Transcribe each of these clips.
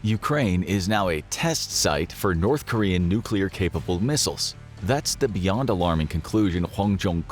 Ukraine is now a test site for North Korean nuclear-capable missiles. That's the beyond alarming conclusion Jong,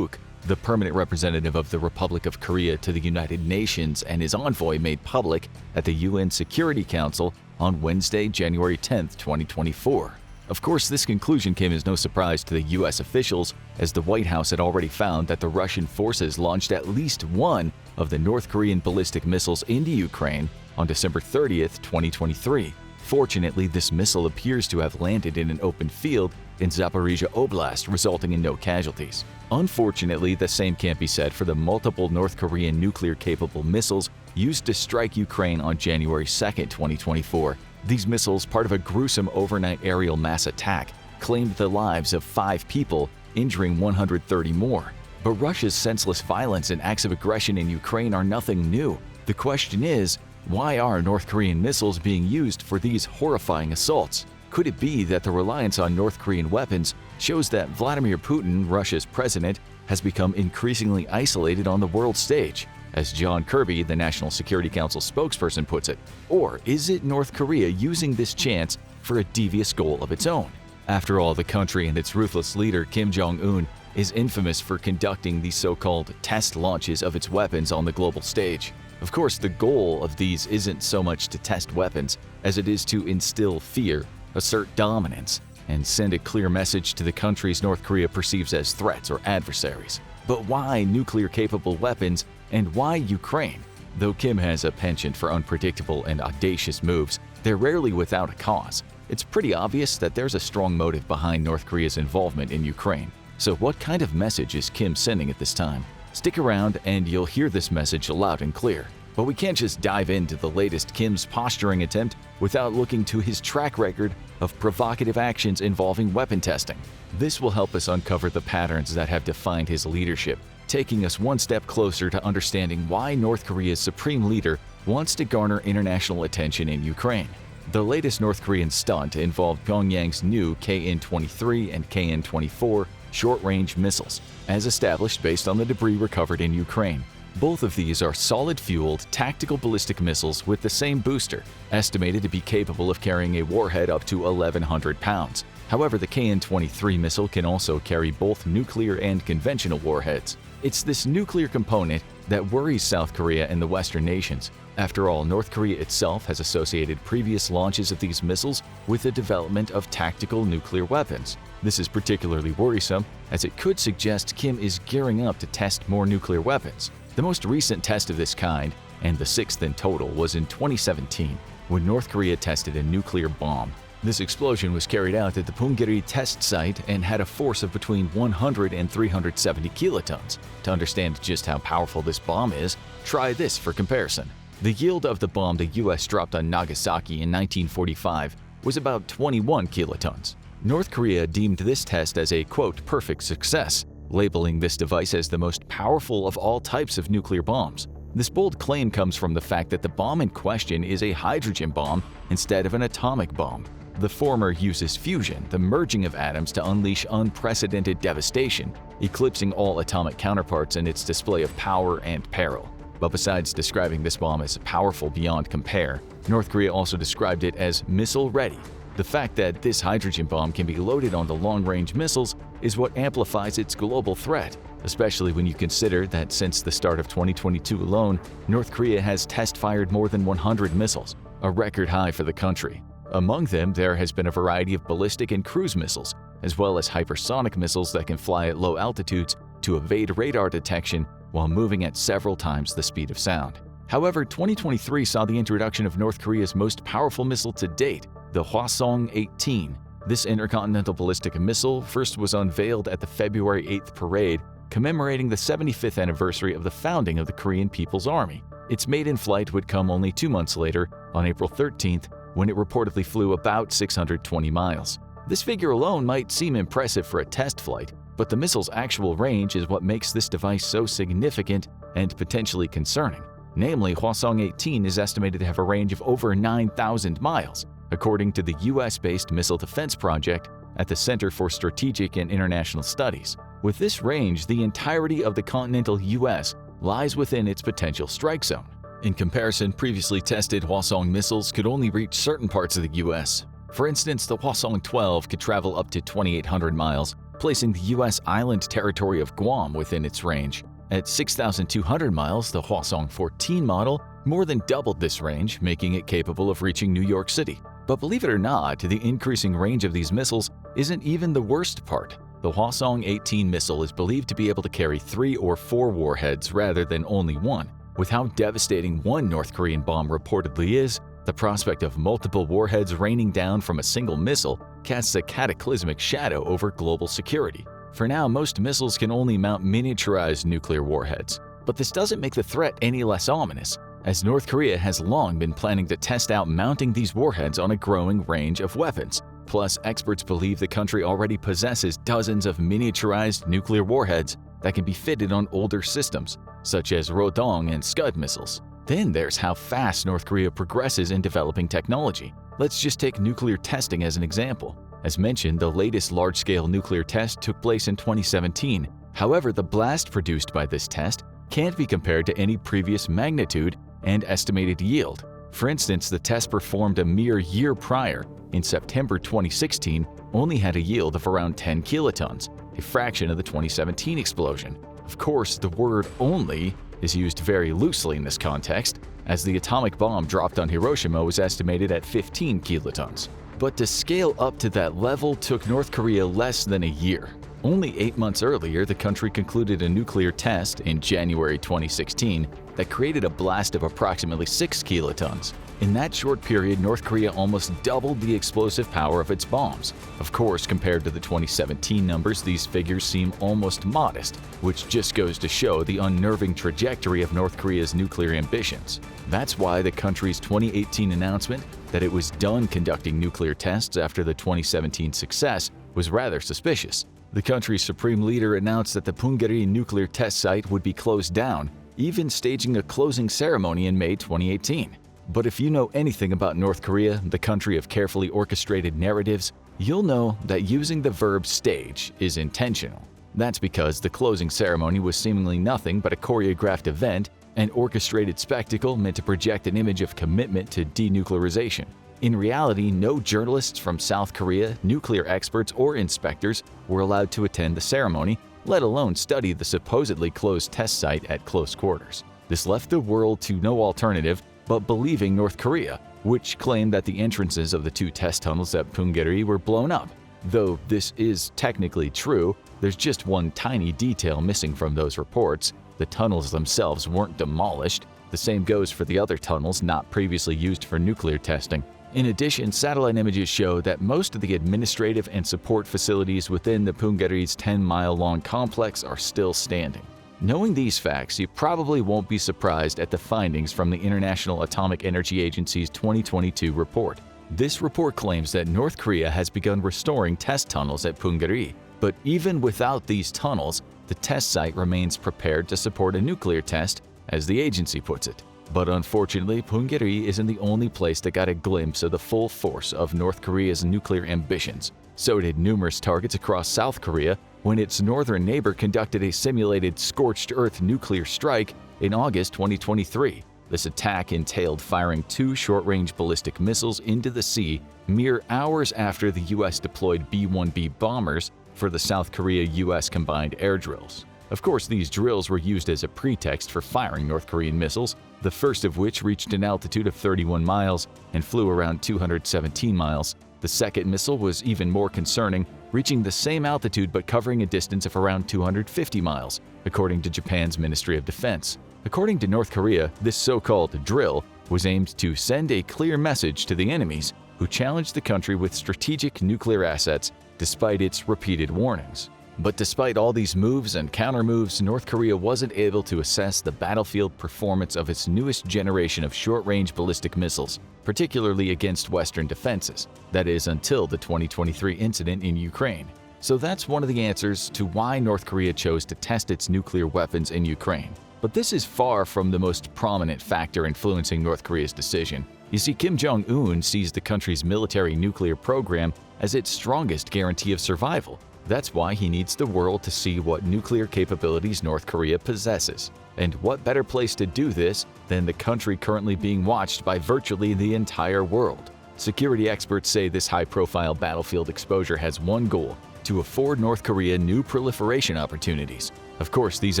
the permanent representative of the Republic of Korea to the United Nations and his envoy, made public at the UN Security Council on Wednesday, January 10, 2024. Of course, this conclusion came as no surprise to the U.S. officials, as the White House had already found that the Russian forces launched at least one of the North Korean ballistic missiles into Ukraine on December 30, 2023. Fortunately, this missile appears to have landed in an open field in Zaporizhia Oblast, resulting in no casualties. Unfortunately, the same can't be said for the multiple North Korean nuclear-capable missiles used to strike Ukraine on January 2, 2024. These missiles, part of a gruesome overnight aerial mass attack, claimed the lives of 5 people, injuring 130 more. But Russia's senseless violence and acts of aggression in Ukraine are nothing new. The question is, why are North Korean missiles being used for these horrifying assaults? Could it be that the reliance on North Korean weapons shows that Vladimir Putin, Russia's president, has become increasingly isolated on the world stage, as John Kirby, the National Security Council spokesperson, puts it? Or is it North Korea using this chance for a devious goal of its own? After all, the country and its ruthless leader, Kim Jong-un, is infamous for conducting these so-called test launches of its weapons on the global stage. Of course, the goal of these isn't so much to test weapons as it is to instill fear, assert dominance, and send a clear message to the countries North Korea perceives as threats or adversaries. But why nuclear-capable weapons, and why Ukraine? Though Kim has a penchant for unpredictable and audacious moves, they're rarely without a cause. It's pretty obvious that there's a strong motive behind North Korea's involvement in Ukraine. So what kind of message is Kim sending at this time? Stick around and you'll hear this message loud and clear. But we can't just dive into the latest Kim's posturing attempt without looking to his track record of provocative actions involving weapon testing. This will help us uncover the patterns that have defined his leadership, taking us one step closer to understanding why North Korea's supreme leader wants to garner international attention in Ukraine. The latest North Korean stunt involved Pyongyang's new KN-23 and KN-24 short-range missiles, as established based on the debris recovered in Ukraine. Both of these are solid-fueled tactical ballistic missiles with the same booster, estimated to be capable of carrying a warhead up to 1,100 pounds. However, the KN-23 missile can also carry both nuclear and conventional warheads. It's this nuclear component that worries South Korea and the Western nations. After all, North Korea itself has associated previous launches of these missiles with the development of tactical nuclear weapons. This is particularly worrisome, as it could suggest Kim is gearing up to test more nuclear weapons. The most recent test of this kind, and the 6th in total, was in 2017, when North Korea tested a nuclear bomb. This explosion was carried out at the Punggye-ri test site and had a force of between 100 and 370 kilotons. To understand just how powerful this bomb is, try this for comparison. The yield of the bomb the US dropped on Nagasaki in 1945 was about 21 kilotons. North Korea deemed this test as a, quote, perfect success, labeling this device as the most powerful of all types of nuclear bombs. This bold claim comes from the fact that the bomb in question is a hydrogen bomb instead of an atomic bomb. The former uses fusion, the merging of atoms, to unleash unprecedented devastation, eclipsing all atomic counterparts in its display of power and peril. But besides describing this bomb as powerful beyond compare, North Korea also described it as missile-ready. The fact that this hydrogen bomb can be loaded onto long-range missiles is what amplifies its global threat, especially when you consider that since the start of 2022 alone, North Korea has test-fired more than 100 missiles, a record high for the country. Among them, there has been a variety of ballistic and cruise missiles, as well as hypersonic missiles that can fly at low altitudes to evade radar detection while moving at several times the speed of sound. However, 2023 saw the introduction of North Korea's most powerful missile to date, the Hwasong-18. This intercontinental ballistic missile first was unveiled at the February 8th parade, commemorating the 75th anniversary of the founding of the Korean People's Army. Its maiden flight would come only 2 months later, on April 13th, when it reportedly flew about 620 miles. This figure alone might seem impressive for a test flight, but the missile's actual range is what makes this device so significant and potentially concerning. Namely, Hwasong-18 is estimated to have a range of over 9,000 miles, according to the US-based Missile Defense Project at the Center for Strategic and International Studies. With this range, the entirety of the continental US lies within its potential strike zone. In comparison, previously tested Hwasong missiles could only reach certain parts of the US. For instance, the Hwasong-12 could travel up to 2,800 miles, placing the US island territory of Guam within its range. At 6,200 miles, the Hwasong-14 model more than doubled this range, making it capable of reaching New York City. But believe it or not, the increasing range of these missiles isn't even the worst part. The Hwasong-18 missile is believed to be able to carry 3 or 4 warheads rather than only one. With how devastating one North Korean bomb reportedly is, the prospect of multiple warheads raining down from a single missile casts a cataclysmic shadow over global security. For now, most missiles can only mount miniaturized nuclear warheads. But this doesn't make the threat any less ominous, as North Korea has long been planning to test out mounting these warheads on a growing range of weapons. Plus, experts believe the country already possesses dozens of miniaturized nuclear warheads that can be fitted on older systems, such as Rodong and Scud missiles. Then there's how fast North Korea progresses in developing technology. Let's just take nuclear testing as an example. As mentioned, the latest large-scale nuclear test took place in 2017. However, the blast produced by this test can't be compared to any previous magnitude and estimated yield. For instance, the test performed a mere year prior, in September 2016, only had a yield of around 10 kilotons, a fraction of the 2017 explosion. Of course, the word "only" is used very loosely in this context, as the atomic bomb dropped on Hiroshima was estimated at 15 kilotons. But to scale up to that level took North Korea less than a year. Only 8 months earlier, the country concluded a nuclear test in January 2016 that created a blast of approximately 6 kilotons. In that short period, North Korea almost doubled the explosive power of its bombs. Of course, compared to the 2017 numbers, these figures seem almost modest, which just goes to show the unnerving trajectory of North Korea's nuclear ambitions. That's why the country's 2018 announcement that it was done conducting nuclear tests after the 2017 success was rather suspicious. The country's supreme leader announced that the Punggye-ri nuclear test site would be closed down, even staging a closing ceremony in May 2018. But if you know anything about North Korea, the country of carefully orchestrated narratives, you'll know that using the verb stage is intentional. That's because the closing ceremony was seemingly nothing but a choreographed event, an orchestrated spectacle meant to project an image of commitment to denuclearization. In reality, no journalists from South Korea, nuclear experts, or inspectors were allowed to attend the ceremony, let alone study the supposedly closed test site at close quarters. This left the world to no alternative but believing North Korea, which claimed that the entrances of the 2 test tunnels at Punggye-ri were blown up. Though this is technically true, there's just one tiny detail missing from those reports. The tunnels themselves weren't demolished. The same goes for the other tunnels not previously used for nuclear testing. In addition, satellite images show that most of the administrative and support facilities within the Punggye-ri's 10-mile-long complex are still standing. Knowing these facts, you probably won't be surprised at the findings from the International Atomic Energy Agency's 2022 report. This report claims that North Korea has begun restoring test tunnels at Punggye-ri, but even without these tunnels, the test site remains prepared to support a nuclear test, as the agency puts it. But unfortunately, Punggye-ri isn't the only place that got a glimpse of the full force of North Korea's nuclear ambitions. So did numerous targets across South Korea when its northern neighbor conducted a simulated scorched earth nuclear strike in August 2023. This attack entailed firing 2 short-range ballistic missiles into the sea mere hours after the U.S. deployed B-1B bombers for the South Korea-U.S. combined air drills. Of course, these drills were used as a pretext for firing North Korean missiles, the first of which reached an altitude of 31 miles and flew around 217 miles. The second missile was even more concerning, reaching the same altitude but covering a distance of around 250 miles, according to Japan's Ministry of Defense. According to North Korea, this so-called drill was aimed to send a clear message to the enemies who challenged the country with strategic nuclear assets despite its repeated warnings. But despite all these moves and counter-moves, North Korea wasn't able to assess the battlefield performance of its newest generation of short-range ballistic missiles, particularly against Western defenses. That is, until the 2023 incident in Ukraine. So that's one of the answers to why North Korea chose to test its nuclear weapons in Ukraine. But this is far from the most prominent factor influencing North Korea's decision. You see, Kim Jong-un sees the country's military nuclear program as its strongest guarantee of survival. That's why he needs the world to see what nuclear capabilities North Korea possesses. And what better place to do this than the country currently being watched by virtually the entire world? Security experts say this high-profile battlefield exposure has one goal: to afford North Korea new proliferation opportunities. Of course, these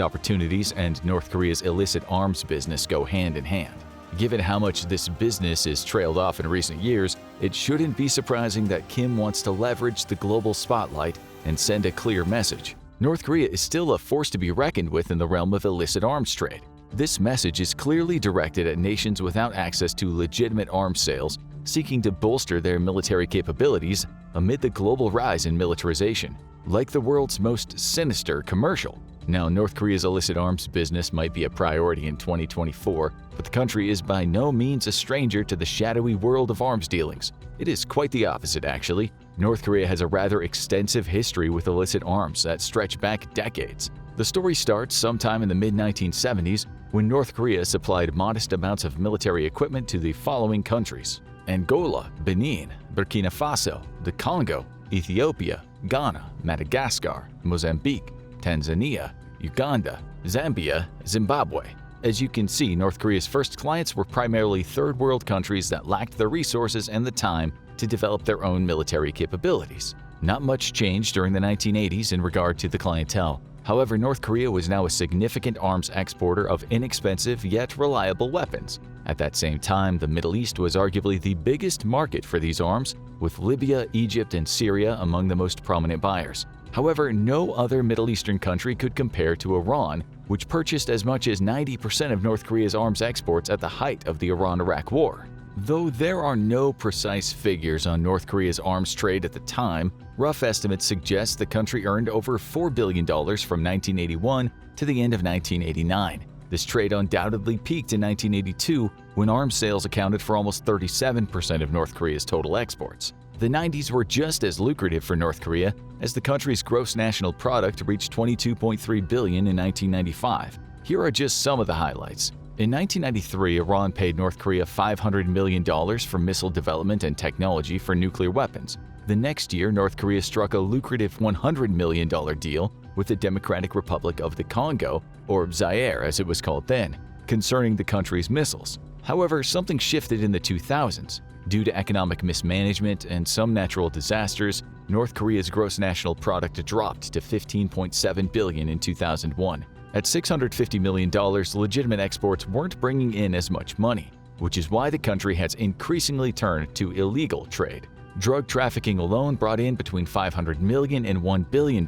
opportunities and North Korea's illicit arms business go hand in hand. Given how much this business is trailed off in recent years, it shouldn't be surprising that Kim wants to leverage the global spotlight and send a clear message. North Korea is still a force to be reckoned with in the realm of illicit arms trade. This message is clearly directed at nations without access to legitimate arms sales, seeking to bolster their military capabilities amid the global rise in militarization, like the world's most sinister commercial. Now, North Korea's illicit arms business might be a priority in 2024, but the country is by no means a stranger to the shadowy world of arms dealings. It is quite the opposite, actually. North Korea has a rather extensive history with illicit arms that stretch back decades. The story starts sometime in the mid-1970s when North Korea supplied modest amounts of military equipment to the following countries: Angola, Benin, Burkina Faso, the Congo, Ethiopia, Ghana, Madagascar, Mozambique, Tanzania, Uganda, Zambia, Zimbabwe. As you can see, North Korea's first clients were primarily third world countries that lacked the resources and the time to develop their own military capabilities. Not much changed during the 1980s in regard to the clientele. However, North Korea was now a significant arms exporter of inexpensive yet reliable weapons. At that same time, the Middle East was arguably the biggest market for these arms, with Libya, Egypt, and Syria among the most prominent buyers. However, no other Middle Eastern country could compare to Iran, which purchased as much as 90% of North Korea's arms exports at the height of the Iran-Iraq War. Though there are no precise figures on North Korea's arms trade at the time, rough estimates suggest the country earned over $4 billion from 1981 to the end of 1989. This trade undoubtedly peaked in 1982 when arms sales accounted for almost 37% of North Korea's total exports. The 90s were just as lucrative for North Korea, as the country's gross national product reached $22.3 billion in 1995. Here are just some of the highlights. In 1993, Iran paid North Korea $500 million for missile development and technology for nuclear weapons. The next year, North Korea struck a lucrative $100 million deal with the Democratic Republic of the Congo, or Zaire as it was called then, concerning the country's missiles. However, something shifted in the 2000s. Due to economic mismanagement and some natural disasters, North Korea's gross national product dropped to $15.7 billion in 2001. At $650 million, legitimate exports weren't bringing in as much money, which is why the country has increasingly turned to illegal trade. Drug trafficking alone brought in between $500 million and $1 billion.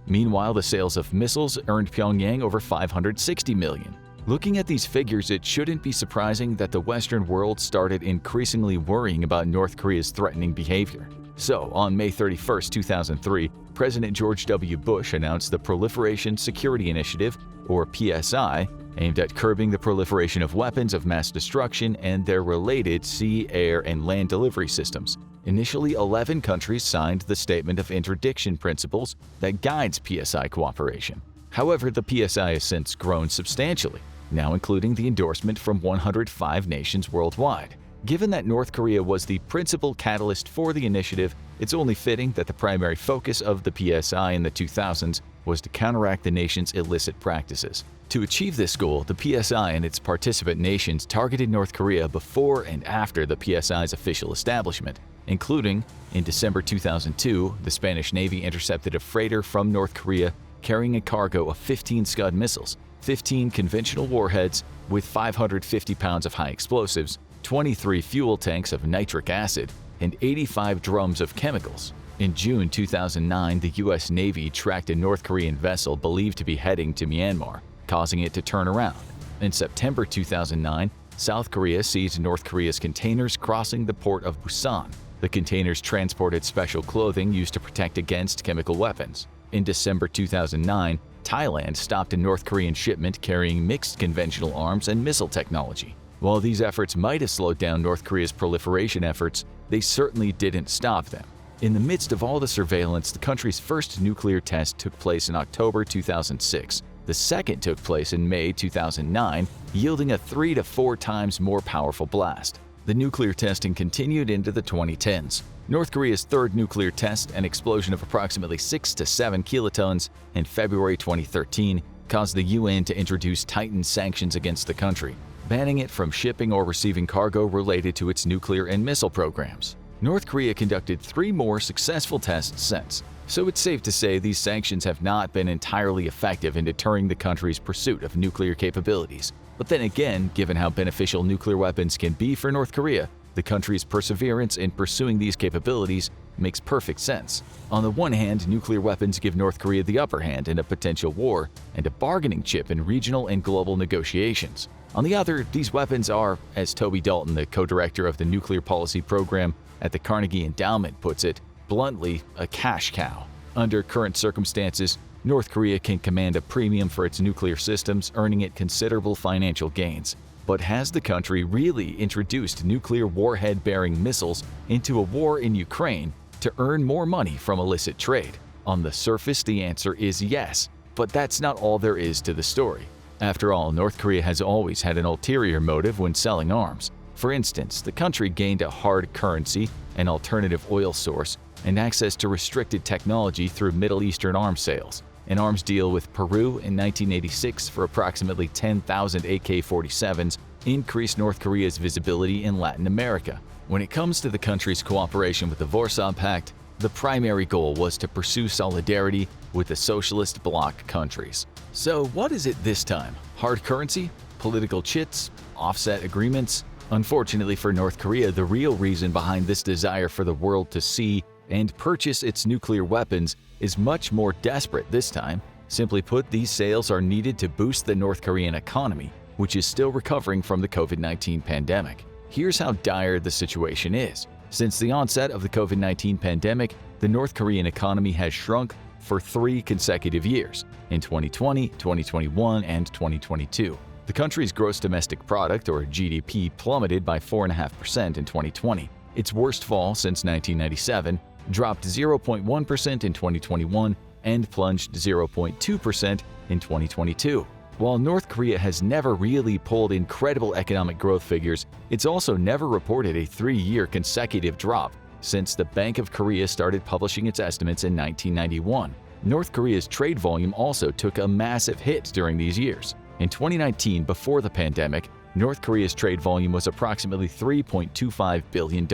Meanwhile, the sales of missiles earned Pyongyang over $560 million. Looking at these figures, it shouldn't be surprising that the Western world started increasingly worrying about North Korea's threatening behavior. So, on May 31, 2003, President George W. Bush announced the Proliferation Security Initiative, or PSI, aimed at curbing the proliferation of weapons of mass destruction and their related sea, air, and land delivery systems. Initially, 11 countries signed the Statement of Interdiction Principles that guides PSI cooperation. However, the PSI has since grown substantially, now including the endorsement from 105 nations worldwide. Given that North Korea was the principal catalyst for the initiative, it's only fitting that the primary focus of the PSI in the 2000s was to counteract the nation's illicit practices. To achieve this goal, the PSI and its participant nations targeted North Korea before and after the PSI's official establishment, including, in December 2002, the Spanish Navy intercepted a freighter from North Korea carrying a cargo of 15 Scud missiles, 15 conventional warheads with 550 pounds of high explosives, 23 fuel tanks of nitric acid, and 85 drums of chemicals. In June 2009, the U.S. Navy tracked a North Korean vessel believed to be heading to Myanmar, causing it to turn around. In September 2009, South Korea seized North Korea's containers crossing the port of Busan. The containers transported special clothing used to protect against chemical weapons. In December 2009, Thailand stopped a North Korean shipment carrying mixed conventional arms and missile technology. While these efforts might have slowed down North Korea's proliferation efforts, they certainly didn't stop them. In the midst of all the surveillance, the country's first nuclear test took place in October 2006. The second took place in May 2009, yielding a 3 to 4 times more powerful blast. The nuclear testing continued into the 2010s. North Korea's third nuclear test, an explosion of approximately 6 to 7 kilotons in February 2013, caused the UN to introduce tightened sanctions against the country, banning it from shipping or receiving cargo related to its nuclear and missile programs. North Korea conducted 3 more successful tests since, so it's safe to say these sanctions have not been entirely effective in deterring the country's pursuit of nuclear capabilities. But then again, given how beneficial nuclear weapons can be for North Korea, the country's perseverance in pursuing these capabilities makes perfect sense. On the one hand, nuclear weapons give North Korea the upper hand in a potential war and a bargaining chip in regional and global negotiations. On the other, these weapons are, as Toby Dalton, the co-director of the Nuclear Policy Program at the Carnegie Endowment, puts it, bluntly, a cash cow. Under current circumstances, North Korea can command a premium for its nuclear systems, earning it considerable financial gains. But has the country really introduced nuclear warhead-bearing missiles into a war in Ukraine to earn more money from illicit trade? On the surface, the answer is yes, but that's not all there is to the story. After all, North Korea has always had an ulterior motive when selling arms. For instance, the country gained a hard currency, an alternative oil source, and access to restricted technology through Middle Eastern arms sales. An arms deal with Peru in 1986 for approximately 10,000 AK-47s increased North Korea's visibility in Latin America. When it comes to the country's cooperation with the Warsaw Pact, the primary goal was to pursue solidarity with the socialist bloc countries. So what is it this time? Hard currency? Political chits? Offset agreements? Unfortunately for North Korea, the real reason behind this desire for the world to see and purchase its nuclear weapons is much more desperate this time. Simply put, these sales are needed to boost the North Korean economy, which is still recovering from the COVID-19 pandemic. Here's how dire the situation is. Since the onset of the COVID-19 pandemic, the North Korean economy has shrunk for 3 consecutive years, in 2020, 2021, and 2022. The country's gross domestic product, or GDP, plummeted by 4.5% in 2020. Its worst fall since 1997, dropped 0.1% in 2021, and plunged 0.2% in 2022. While North Korea has never really pulled incredible economic growth figures, it's also never reported a 3-year consecutive drop since the Bank of Korea started publishing its estimates in 1991. North Korea's trade volume also took a massive hit during these years. In 2019, before the pandemic, North Korea's trade volume was approximately $3.25 billion.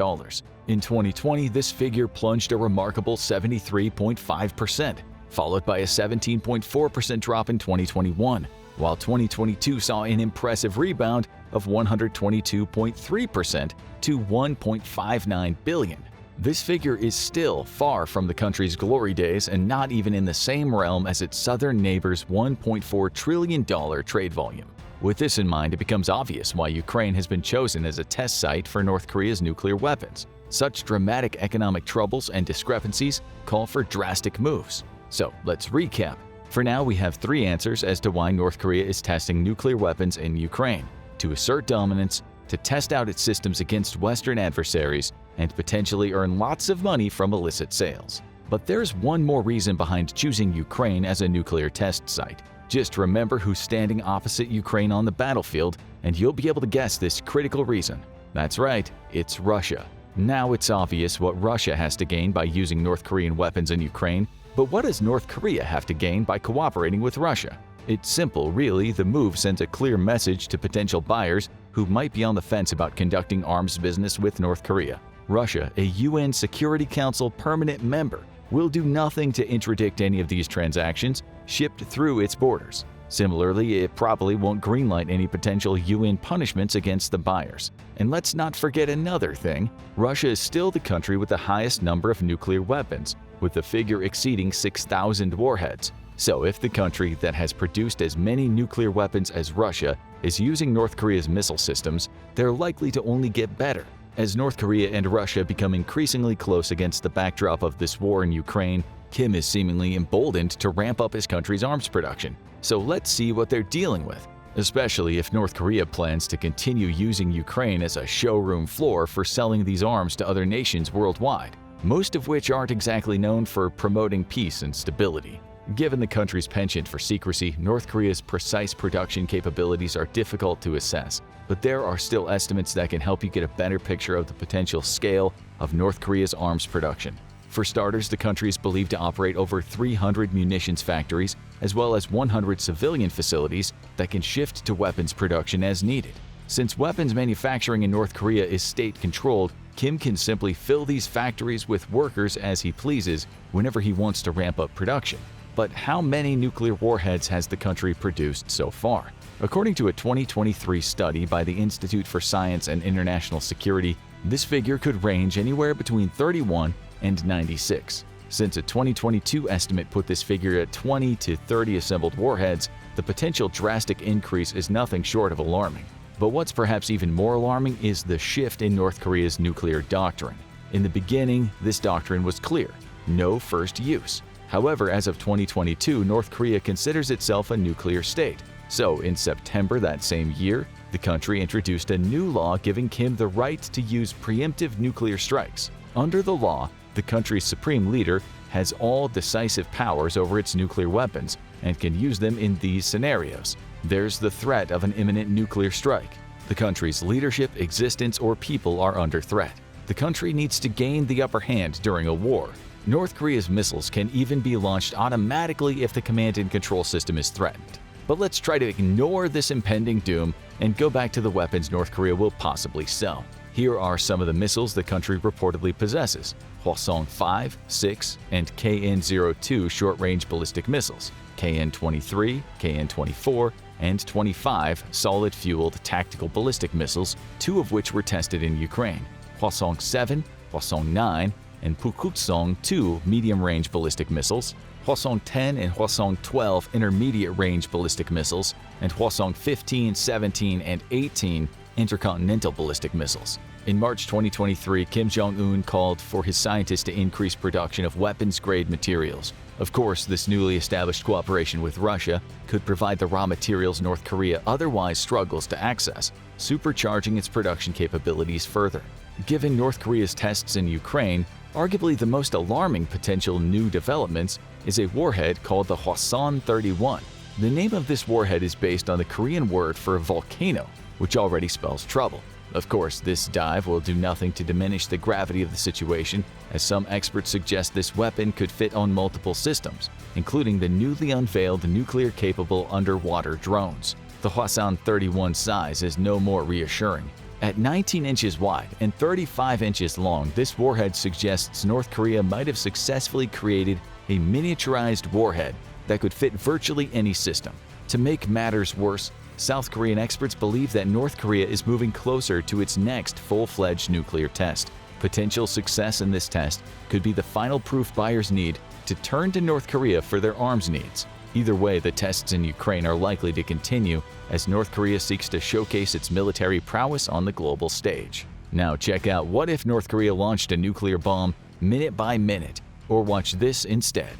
In 2020, this figure plunged a remarkable 73.5%, followed by a 17.4% drop in 2021, while 2022 saw an impressive rebound of 122.3% to $1.59 billion. This figure is still far from the country's glory days and not even in the same realm as its southern neighbor's $1.4 trillion trade volume. With this in mind, it becomes obvious why Ukraine has been chosen as a test site for North Korea's nuclear weapons. Such dramatic economic troubles and discrepancies call for drastic moves. So let's recap. For now, we have 3 answers as to why North Korea is testing nuclear weapons in Ukraine: to assert dominance, to test out its systems against Western adversaries, and potentially earn lots of money from illicit sales. But there's one more reason behind choosing Ukraine as a nuclear test site. Just remember who's standing opposite Ukraine on the battlefield, and you'll be able to guess this critical reason. That's right, it's Russia. Now it's obvious what Russia has to gain by using North Korean weapons in Ukraine, but what does North Korea have to gain by cooperating with Russia? It's simple, really. The move sends a clear message to potential buyers who might be on the fence about conducting arms business with North Korea. Russia, a UN Security Council permanent member, will do nothing to interdict any of these transactions shipped through its borders. Similarly, it probably won't greenlight any potential UN punishments against the buyers. And let's not forget another thing: Russia is still the country with the highest number of nuclear weapons, with the figure exceeding 6,000 warheads. So if the country that has produced as many nuclear weapons as Russia is using North Korea's missile systems, they're likely to only get better. As North Korea and Russia become increasingly close against the backdrop of this war in Ukraine, Kim is seemingly emboldened to ramp up his country's arms production. So let's see what they're dealing with, especially if North Korea plans to continue using Ukraine as a showroom floor for selling these arms to other nations worldwide, most of which aren't exactly known for promoting peace and stability. Given the country's penchant for secrecy, North Korea's precise production capabilities are difficult to assess, but there are still estimates that can help you get a better picture of the potential scale of North Korea's arms production. For starters, the country is believed to operate over 300 munitions factories, as well as 100 civilian facilities that can shift to weapons production as needed. Since weapons manufacturing in North Korea is state-controlled, Kim can simply fill these factories with workers as he pleases whenever he wants to ramp up production. But how many nuclear warheads has the country produced so far? According to a 2023 study by the Institute for Science and International Security, this figure could range anywhere between 31 and 96. Since a 2022 estimate put this figure at 20 to 30 assembled warheads, the potential drastic increase is nothing short of alarming. But what's perhaps even more alarming is the shift in North Korea's nuclear doctrine. In the beginning, this doctrine was clear: no first use. However, as of 2022, North Korea considers itself a nuclear state. So, in September that same year, the country introduced a new law giving Kim the right to use preemptive nuclear strikes. Under the law, the country's supreme leader has all decisive powers over its nuclear weapons and can use them in these scenarios. There's the threat of an imminent nuclear strike. The country's leadership, existence, or people are under threat. The country needs to gain the upper hand during a war. North Korea's missiles can even be launched automatically if the command and control system is threatened. But let's try to ignore this impending doom and go back to the weapons North Korea will possibly sell. Here are some of the missiles the country reportedly possesses: Hwasong-5, 6, and KN-02 short-range ballistic missiles, KN-23, KN-24, and 25 solid-fueled tactical ballistic missiles, 2 of which were tested in Ukraine, Hwasong-7, Hwasong-9, and Pukutsong-2 medium-range ballistic missiles, Hwasong-10 and Hwasong-12 intermediate-range ballistic missiles, and Hwasong-15, 17, and 18 intercontinental ballistic missiles. In March 2023, Kim Jong-un called for his scientists to increase production of weapons-grade materials. Of course, this newly established cooperation with Russia could provide the raw materials North Korea otherwise struggles to access, supercharging its production capabilities further. Given North Korea's tests in Ukraine, arguably the most alarming potential new developments is a warhead called the Hwasan-31. The name of this warhead is based on the Korean word for volcano, which already spells trouble. Of course, this dive will do nothing to diminish the gravity of the situation, as some experts suggest this weapon could fit on multiple systems, including the newly unveiled nuclear-capable underwater drones. The Hwasan-31 size is no more reassuring. At 19 inches wide and 35 inches long, this warhead suggests North Korea might have successfully created a miniaturized warhead that could fit virtually any system. To make matters worse, South Korean experts believe that North Korea is moving closer to its next full-fledged nuclear test. Potential success in this test could be the final proof buyers need to turn to North Korea for their arms needs. Either way, the tests in Ukraine are likely to continue as North Korea seeks to showcase its military prowess on the global stage. Now check out What If North Korea Launched a Nuclear Bomb Minute by Minute, or watch this instead.